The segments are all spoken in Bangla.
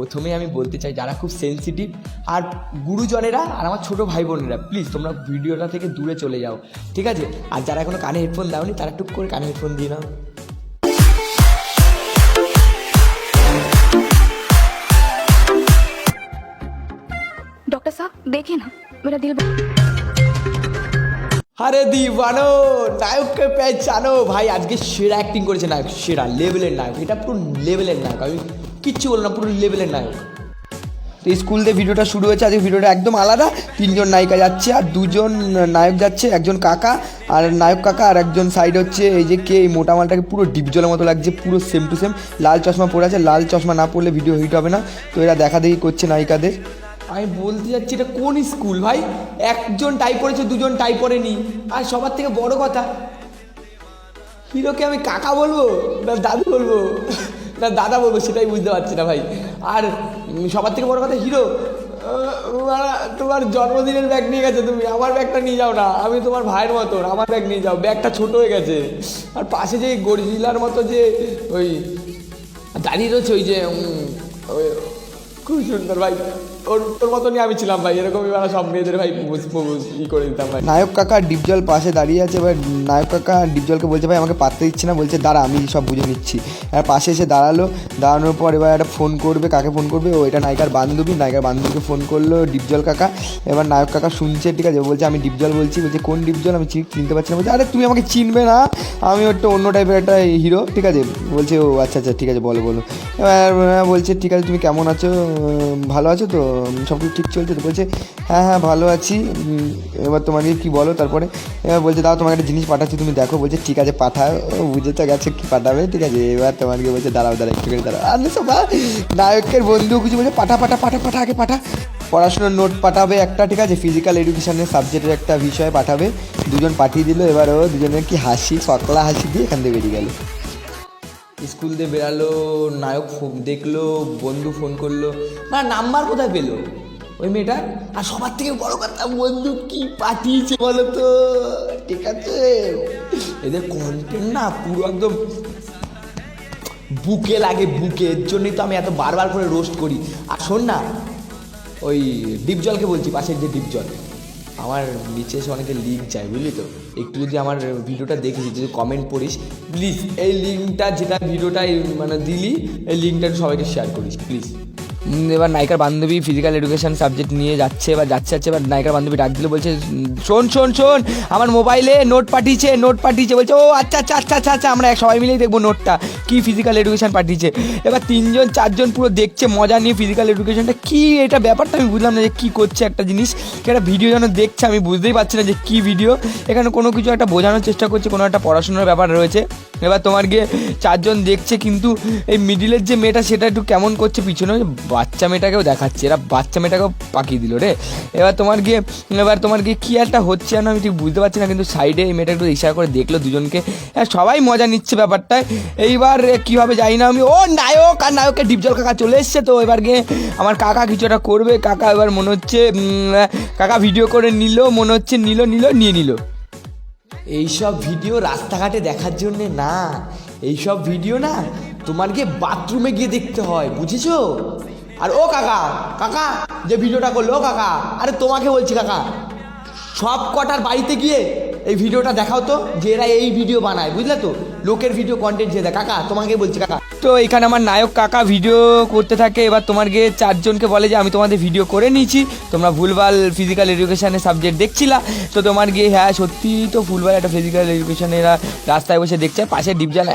প্রথমেই আমি বলতে চাই যারা খুব সেনসিটিভ আর গুরুজনেরা আর আমার ছোটো ভাই বোনেরা, প্লিজ তোমরা ভিডিওটা থেকে দূরে চলে যাও, ঠিক আছে? আর যারা এখনো কানে হেডফোন দাওনি তারা টুক করে কানে হেডফোন দিয়ে নাও। डॉक्टर साहब देखिए ना मेरा दिल। আরে দিবানো, নায়ককে পেঁচানো ভাই, আজকে সেরা অ্যাক্টিং করেছে নায়ক, সেরা লেভেলের নায়ক, এটা পুরো লেভেলের নায়ক, আমি কিচ্ছু বললাম না, পুরো লেভেলের নায়ক। তো স্কুল দিয়ে ভিডিওটা শুরু হয়েছে, আজকে ভিডিওটা একদম আলাদা। 3জন নায়িকা যাচ্ছে আর 2জন নায়ক যাচ্ছে, একজন কাকা আর নায়ক কাকা, আর একজন সাইড হচ্ছে এই যে কে, এই মোটা মালটাকে পুরো ডিপজলের মতো লাগছে, পুরো সেম টু সেম। লাল চশমা পরে আছে, লাল চশমা না পড়লে ভিডিও হিট হবে না। তো এরা দেখাদেখি করছে নায়িকাদের। আমি বলতে যাচ্ছি এটা কোন স্কুল ভাই? একজন টাই পড়েছে, 2জন টাই পড়েনি। আর সবার থেকে বড় কথা, হিরোকে আমি কাকা বলবো না দাদু বলবো না দাদা বলবো, সেটাই বুঝতে পারছি না ভাই। আর সবার থেকে বড় কথা, হিরো তোমার জন্মদিনের ব্যাগ নিয়ে গেছে, তুমি আমার ব্যাগটা নিয়ে যাও না, আমি তোমার ভাইয়ের মতন, আমার ব্যাগ নিয়ে যাও, ব্যাগটা ছোট হয়ে গেছে। আর পাশে যে গরিলার মতো যে ওই দাঁড়িয়ে রয়েছে, ওই যে খুব সুন্দর ভাই, তোর মতনই আমি ছিলাম ভাই, এরকমই মানে সব মেয়েদের ভাই করে দিতাম ভাই। নায়ক কাকা ডিপজল পাশে দাঁড়িয়ে আছে, এবার নায়ক কাকা ডিপজলকে বলছে ভাই আমাকে পাত্তা দিচ্ছে না, বলছে দাঁড়া আমি সব বুঝে নিচ্ছি। আর পাশে এসে দাঁড়ানোর পর এবার একটা ফোন করবে, কাকে ফোন করবে? ও এটা নায়িকার বান্ধবীকে ফোন করলো ডিপজল কাকা। এবার নায়ক কাকা শুনছে, ঠিক আছে, বলছে আমি ডিপজল বলছি। বলছে কোন ডিপজল, আমি চিনতে পারছি না। বলছে আরে তুমি আমাকে চিনবে না, আমি একটা অন্য টাইপের একটা হিরো, ঠিক আছে। বলছে ও আচ্ছা আচ্ছা ঠিক আছে, বলো। এবার বলছে ঠিক আছে তুমি কেমন আছো, ভালো আছো তো, সব কিছু ঠিক চলছে তো? বলছে হ্যাঁ ভালো আছি। এবার তোমাকে কি বলো? তারপরে এবার বলছে দাও তোমাকে একটা জিনিস পাঠাচ্ছি, তুমি দেখো। বলছে ঠিক আছে পাঠাও, বুঝে তো গেছে কি পাঠাবে, ঠিক আছে। এবার তোমাকে বলছে দাঁড়াও একটু করে দাঁড়াও। আর সব নায়কের বন্ধু কিছু বলছে পাঠা আগে পাঠা। পড়াশোনার নোট পাঠাবে একটা, ঠিক আছে, ফিজিক্যাল এডুকেশনের সাবজেক্টের একটা বিষয় পাঠাবে। 2জন পাঠিয়ে দিল। এবার ও দুজনের কি হাসি, সকলা হাসি দিয়ে এখান থেকে বেরিয়ে গেল। স্কুল দিয়ে বেরালো, নায়ক দেখলো, বন্ধু ফোন করলো, না নাম্বার কোথায় পেলো ওই মেয়েটার? আর সবার থেকে বড় কথা, বন্ধু কি পাঠিয়েছে বলো তো, ঠিক আছে। এদের কন্টেন্ট না পুরো একদম বুকে লাগে, বুকে। এর জন্যই তো আমি এত বারবার করে রোস্ট করি। আর শোন না, ওই ডিপজলকে বলছি, পাশের যে ডিপজল, আমার নিচে এসে অনেকে লিঙ্ক চাই, বুঝলি তো? একটু যদি আমার ভিডিওটা দেখেছিস, যদি কমেন্ট পড়িস, প্লিজ এই লিঙ্কটা, যেটা ভিডিওটাই মানে দিলি, এই লিঙ্কটা সবাইকে শেয়ার করিস প্লিজ। এবার নায়িকার বান্ধবী ফিজিক্যাল এডুকেশন সাবজেক্ট নিয়ে যাচ্ছে, এবার যাচ্ছে এবার নায়িকার বান্ধবী ডাক দিলে, বলছে শোন আমার মোবাইলে নোট পাঠিয়েছে। বলছে ও আচ্ছা আমরা সবাই মিলেই দেখবো নোটটা কি ফিজিক্যাল এডুকেশন পাঠিয়েছে। এবার 3জন 4জন পুরো দেখছে মজা নিয়ে ফিজিক্যাল এডুকেশনটা কি, এটা ব্যাপারটা আমি বুঝলাম না যে কী করছে একটা জিনিস, একটা ভিডিও যেন দেখছে, আমি বুঝতেই পারছি না যে কী ভিডিও। এখানে কোনো কিছু একটা বোঝানোর চেষ্টা করছে, কোনো একটা পড়াশোনার ব্যাপার রয়েছে। এবার তোমার গিয়ে 4জন দেখছে, কিন্তু এই মিডিলের যে মেয়েটা সেটা একটু কেমন করছে, পিছনে বাচ্চা মেয়েটাকেও দেখাচ্ছে, এরা বাচ্চা মেয়েটাকেও পাকিয়ে দিল রে। এবার তোমার গিয়ে কী একটা হচ্ছে না আমি ঠিক বুঝতে পারছি না, কিন্তু সাইডে এই মেয়েটা একটু ইশারা করে দেখলো দুজনকে, সবাই মজা নিচ্ছে ব্যাপারটায়। এইবার কীভাবে যাই না আমি, ও নায়ক আর নায়কের ডিপজল কাকা চলে এসছে। তো এবার গিয়ে আমার কাকা কিছু একটা করবে, কাকা এবার মনে হচ্ছে কাকা ভিডিও করে নিল, মনে হচ্ছে নিয়ে নিল। এইসব ভিডিও রাস্তাঘাটে দেখার জন্যে না, এইসব ভিডিও না তোমার গিয়ে বাথরুমে গিয়ে দেখতে হয়, বুঝেছো? আর ও কাকা যে ভিডিওটা করলো, ও কাকা, আরে তোমাকে বলছি কাকা, সব কটার বাড়িতে গিয়ে এই ভিডিওটা দেখাও তো, যে এরা এই ভিডিও বানায়, বুঝলে তো? লোকের ভিডিও কন্টেন্ট যে দেয়, কাকা তোমাকে বলছি কাকা। তো এখানে আমার নায়ক কাকা ভিডিও করতে থাকে। এবার তোমার গিয়ে 4জনকে বলে যে আমি তোমাদের ভিডিও করে নিয়েছি, তোমরা ভুলভাল ফিজিক্যাল এডুকেশনের সাবজেক্ট দেখছিলা। তো তোমার গিয়ে হ্যাঁ সত্যি তো ভুলভাল একটা ফিজিক্যাল এডুকেশন এরা রাস্তায় বসে দেখছে, পাশে ডিপজল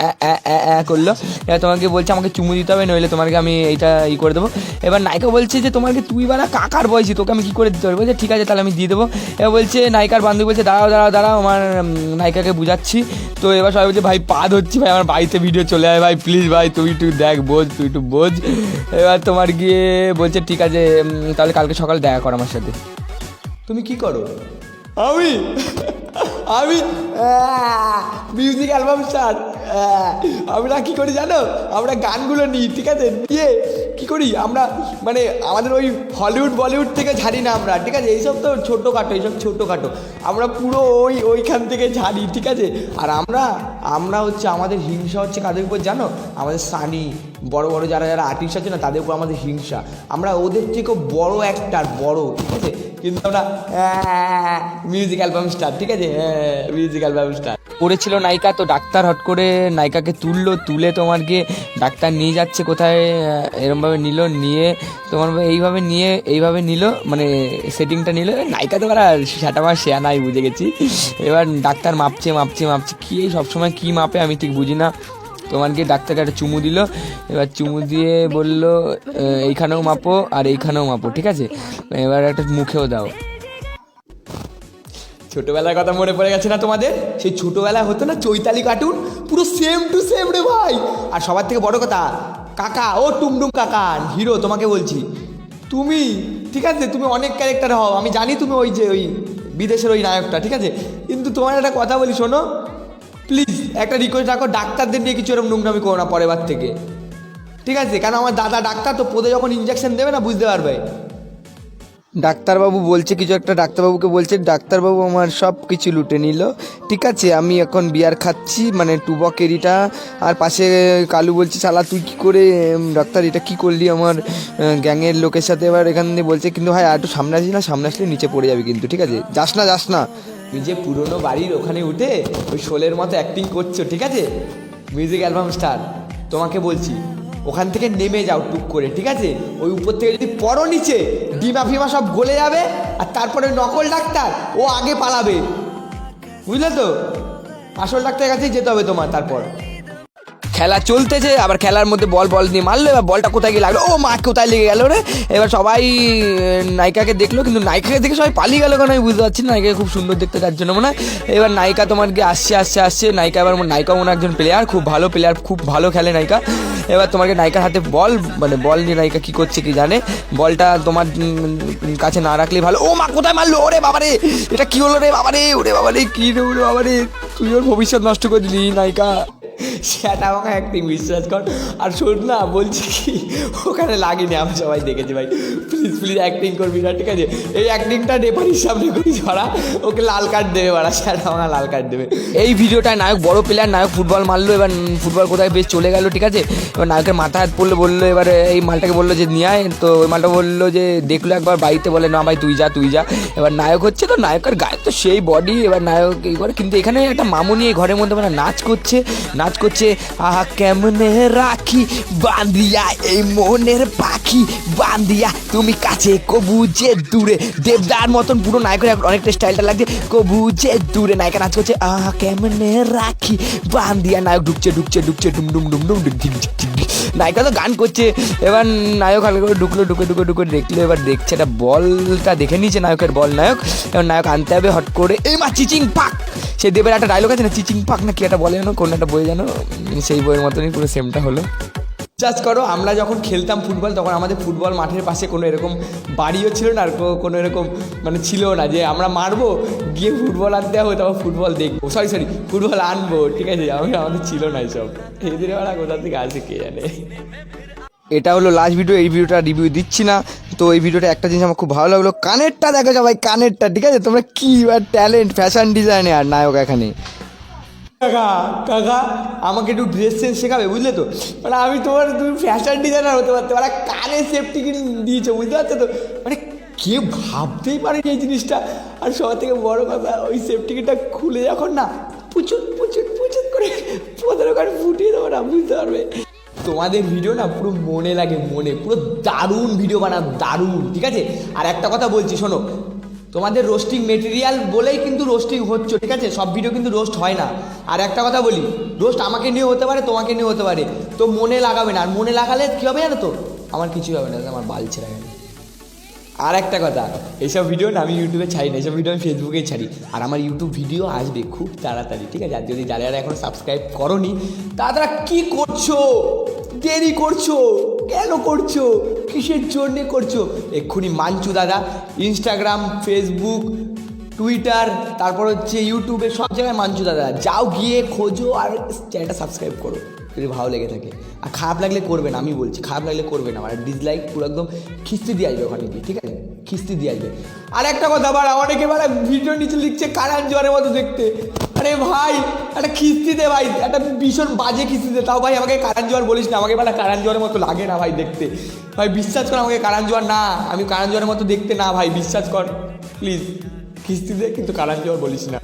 করলো। এবার তোমাকে বলছে আমাকে চুমু দিতে হবে, নইলে তোমাকে আমি এইটা করে দেবো। এবার নায়িকা বলছে যে তোমাকে তুই বানা কাকার বয়সী, তোকে আমি কী করে দিতে পারবো? বলছে ঠিক আছে তাহলে আমি দিয়ে দেবো। এবার বলছে নায়িকার বান্ধবী বলছে দাঁড়াও আমার নায়িকাকে বুঝাচ্ছি। তো এবার সবাই বলছে ভাই পা ধরছি ভাই, আমার বাড়িতে ভিডিও চলে আয় ভাই, প্লিজ ভাই তুই একটু দেখ, তুই একটু বোঝ। এবার তোমার গিয়ে বলছে ঠিক আছে তাহলে কালকে সকালে দেখা কর আমার সাথে। তুমি কি করো? আমি মিউজিক অ্যালবাম স্টার। আমরা কী করি জানো, আমরা গানগুলো নিই, ঠিক আছে, নিয়ে কী করি আমরা, মানে আমাদের ওই হলিউড বলিউড থেকে ঝাড়ি না আমরা, ঠিক আছে, এইসব তো ছোটোখাটো আমরা পুরো ওইখান থেকে ঝাড়ি, ঠিক আছে। আর আমরা হচ্ছে আমাদের হিংসা হচ্ছে কাদের উপর জানো? আমাদের সানি, বড় বড় যারা যারা আর্টিস্ট আছে না তাদের উপর আমাদের হিংসা, আমরা ওদের থেকেও বড় অ্যাক্টার বড়, ঠিক আছে, কিন্তু আমরা মিউজিক অ্যালবাম স্টার, ঠিক আছে, মিউজিক অ্যালবাম স্টার পড়েছিল নায়িকা। তো ডাক্তার হট করে নায়িকাকে তুলে তোমার গিয়ে ডাক্তার নিয়ে যাচ্ছে কোথায়, এরমভাবে নিয়ে তোমার এইভাবে নিল, মানে সেটিংটা নিল। নায়িকা তো আর সেটা আমার শেয়া নাই, বুঝে গেছি। এবার ডাক্তার মাপছে কি সবসময় কি মাপে আমি ঠিক বুঝি না। তোমার গিয়ে ডাক্তারকে একটা চুমু দিল, এবার চুমু দিয়ে বলল এইখানেও মাপো আর এইখানেও মাপো, ঠিক আছে, এবার একটা মুখেও দাও। ছোটবেলার কথা মনে পড়ে গেছে না তোমাদের? সেই ছোটবেলায় হতো না চৈতালি কার্টুন, পুরো সেম টু সেম রে ভাই। আর সবার থেকে বড় কথা, কাকা, ও টুমটুম কাকা হিরো, তোমাকে বলছি, তুমি ঠিক আছে, তুমি অনেক ক্যারেক্টার হও, আমি জানি তুমি ওই বিদেশের ওই নায়কটা, ঠিক আছে, কিন্তু তোমার একটা কথা বলি শোনো, প্লিজ একটা রিকোয়েস্ট রাখো, ডাক্তারদের নিয়ে কিছু এরকম নোংরামি করো না পরের বার থেকে, ঠিক আছে, কারণ আমার দাদা ডাক্তার, তো পদে যখন ইঞ্জেকশন দেবে না বুঝতে পারবে। ডাক্তারবাবু বলছে কিছু একটা, ডাক্তারবাবুকে বলছে ডাক্তারবাবু আমার সব কিছু লুটে নিল, ঠিক আছে, আমি এখন বিয়ার খাচ্ছি, মানে টুবক এরিটা। আর পাশে কালু বলছে শালা তুই কী করে ডাক্তার এটা কী করলি আমার গ্যাংয়ের লোকের সাথে। এবার এখান থেকে বলছে কিন্তু ভাই আর একটু সামনে আসি না, সামনে আসলে নিচে পড়ে যাবি কিন্তু, ঠিক আছে, যাস না। তুই যে পুরোনো বাড়ির ওখানে উঠে ওই শোলের মতো অ্যাক্টিং করছো, ঠিক আছে, মিউজিক অ্যালবাম স্টার, তোমাকে বলছি ওখান থেকে নেমে যাও টুক করে, ঠিক আছে, ওই উপর থেকে যদি পড়ো নিচে ডিমা ফিমা সব গলে যাবে, আর তারপরে নকল ডাক্তার ও আগে পালাবে, বুঝলে তো, আসল ডাক্তারের কাছেই যেতে হবে তোমার। তারপর খেলা চলতেছে, আবার খেলার মধ্যে বল দিয়ে মারলো, এবার বলটা কোথায় গিয়ে লাগলো, ও মা কোথায় লেগে গেল রে। এবার সবাই নায়িকাকে দেখলো, কিন্তু নায়িকাকে দেখে সবাই পালিয়ে গেল, কারণ আমি বুঝতে পারছি না, নায়িকাকে খুব সুন্দর দেখতে, তার জন্য মনে হয়। এবার নায়িকা তোমার গিয়ে আসছে নায়িকা, এবার নায়িকা মনে একজন প্লেয়ার, খুব ভালো খেলে নায়িকা। এবার তোমাকে নায়িকার হাতে বল নিয়ে নায়িকা কী করছে কি জানে, বলটা তোমার কাছে না রাখলেই ভালো। ও মা কোথায় মারলো, ওরে বাবারে এটা কি হলো রে বাবারে, ওরে বাবারে কী রে, ওরে বাবারে তুই ওর ভবিষ্যৎ নষ্ট করে দিলি নায়িকা, সেটা আমাকে অ্যাক্টিং বিশ্বাস কর। আর শোন না, বলছি কি ওখানে লাগেনি, আমি সবাই দেখেছি ভাই, প্লিজ অ্যাক্টিং করবি না, ঠিক আছে, এই অ্যাক্টিংটা রেফারির সামনে করি ছড়া, ওকে লাল কার্ড দেবে বাড়া, সেটা আমাকে লাল কার্ড দেবে। এই ভিডিওটায় নায়ক বড় প্লেয়ার, নায়ক ফুটবল মারলো, এবার ফুটবল কোথায় বেশ চলে গেল, ঠিক আছে, এবার নায়কের মাথা হাত পড়লো, বললো এবারে এই মালটাকে বললো যে নিয়ে আয়, তো ওই মালটা বললো যে দেখলো একবার বাড়িতে, বলে না ভাই তুই যা। এবার নায়ক হচ্ছে, তো নায়কের গায়ে তো সেই বডি, এবার নায়ক এই করে, কিন্তু এখানে একটা মামুনি এই ঘরের মধ্যে মানে নাচ করছে, আহা কেমনে রাখি বান্ধিয়া এই মনের পাখি বান্ধিয়া, তুমি কাছে কবু যে দূরে, দেবদার মতন পুরো নায়কের অনেকটা স্টাইলটা লাগছে, কবু যে দূরে নায়িকা নাচ করছে, আহা কেমনে রাখি বান্ধিয়া, নায়ক ঢুকছে ডুম নায়িকা তো গান করছে। এবার নায়ক হালকা করে ঢুকে দেখলো, এবার দেখছে একটা বলটা দেখে নিয়েছে নায়কের বল, এবার নায়ক আনতে হবে হট করে, এই মা চিচিং পাক, সে দেবের একটা ডায়লগ আছে না, চিচিং পাক না কি একটা বলে জানো, কোন একটা বই জানো, সেই বইয়ের মতনই পুরো সেমটা হলো। বিশ্বাস করো, আমরা যখন খেলতাম ফুটবল, তখন আমাদের ফুটবল মাঠের পাশে কোনো এরকম বাড়িও ছিল না, আর কোনো এরকম মানে ছিল না যে আমরা মারবো গিয়ে ফুটবল আনতে হবে, তারপর ফুটবল দেখবো, সরি ফুটবল আনবো, ঠিক আছে, আমাদের ছিল না এসব, এদের ওরা কোথা থেকে আসে কে জানে। এটা হলো লাস্ট ভিডিও, এই ভিডিওটা রিভিউ দিচ্ছি না। তো এই ভিডিওটা একটা জিনিস আমার খুব ভালো লাগলো, কানেরটা দেখো সবাই, কানেরটা, ঠিক আছে, তোমরা কি ট্যালেন্ট, ফ্যাশন ডিজাইনে আর নায়ক এখানে। কাকা আমাকে একটু ড্রেস সেন্স শেখাবে, বুঝলে তো, মানে আমি তুমি ফ্যাশন ডিজাইনার হতে পারতে, মানে কানে সেফটি কিট দিয়েছো, বুঝতে পারছো তো, মানে কেউ ভাবতেই পারে এই জিনিসটা। আর সবার থেকে বড় কথা, ওই সেফটি কিটটা খুলে যখন না পুচুর করে পদের ওখানে ফুটিয়ে দেবো না, বুঝতে পারবে। তোমাদের ভিডিও না পুরো মনে লাগে, পুরো দারুণ ভিডিও বানাও, দারুণ, ঠিক আছে। আর একটা কথা বলছি শোনো, তোমাদের রোস্টিং মেটেরিয়াল বলেই কিন্তু রোস্টিং হচ্ছে, ঠিক আছে, সব ভিডিও কিন্তু রোস্ট হয় না। আর একটা কথা বলি, রোস্ট আমাকে নিয়ে হতে পারে, তোমাকে নিয়ে হতে পারে, তো মনে লাগাবে না, আর মনে লাগালে কী হবে জানো তো, আমার কিছুই হবে না, আমার বাল ছেড়ে গেল। আর একটা কথা, এইসব ভিডিও না আমি ইউটিউবে ছাড়ি না, এইসব ভিডিও আমি ফেসবুকেই ছাড়ি, আর আমার ইউটিউব ভিডিও আসবে খুব তাড়াতাড়ি, ঠিক আছে। আর যদি যারা এখন সাবস্ক্রাইব করোনি তারা কি করছো, দেরি করছো, কেন করছো, কিসের জন্যে করছো, এক্ষুনি মাঞ্চু দাদা ইনস্টাগ্রাম, ফেসবুক, টুইটার, তারপর হচ্ছে ইউটিউবে, সব জায়গায় মাঞ্চু দাদা, যাও গিয়ে খোঁজো আর চ্যানেলটা সাবস্ক্রাইব করো যদি ভালো লেগে থাকে। আর খারাপ লাগলে করবে না, আমি বলছি খারাপ লাগলে করবে না, মানে ডিসলাইক পুরো একদম খিস্তি দিয়ে আসবে ওখানে গিয়ে, ঠিক আছে, খিস্তি দিয়ে আসবে। আর একটা কথা, অনেকে ভিডিও নিচে লিখছে কারান জোয়ারের মতো দেখতে, আরে ভাই একটা খিস্তি দে ভাই, একটা ভীষণ বাজে খিস্তি দে। তাও ভাই আমাকে কারণ জোয়ার বলিস না, আমাকে একটা কারণ জোয়ারের মতো লাগে না ভাই দেখতে। ভাই বিশ্বাস কর আমাকে কারণ জোয়ার না, আমি কারণ জোয়ারের মতো দেখতে না ভাই, বিশ্বাস কর প্লিজ। খিস্তি দে কিন্তু কারণ জোয়ার বলিস না।